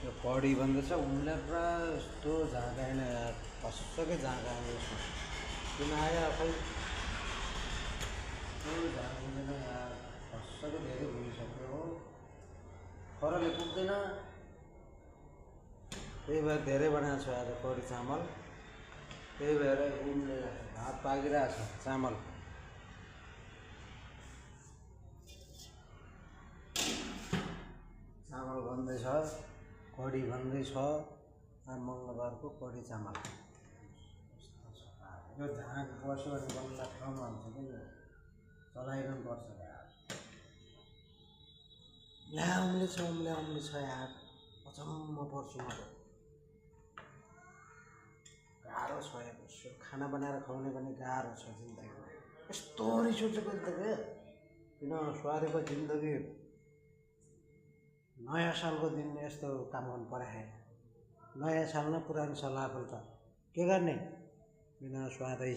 यो कडी बन्दैछ उनले पुरा यस्तो झाँगा होइन यार कसकै झाँगा आउँदैछ किन आयो खै झाँगिँदैन यार कसकै धेरै भइसक्यो हो खरले पुग्दैन त्यही भएर धेरै बनाएको छु आज कडी चामल त्यही भएर उनले भात पाकिरहेको छ चामल चामल बन्दैछ कडी बन्दैछ मङ्गलबारको कडी चामल यो झाँग बस्यो भने बल्ल ठाउँमा हुन्छ कि यो चलाइरहनु पर्छ यार ल्याउम्ले छ यार अचम्म पर्छु म गाह्रो छ यसो खाना बनाएर खुवाउने पनि गाह्रो छ जिन्दगीमा यस्तो रिस उठेको जिन्दगी किन स्वारेको जिन्दगी नयाँ सालको दिन यस्तो काम गर्नु पराए नयाँ साल न पुरानो साल आफूले त के गर्ने बिना स्वादै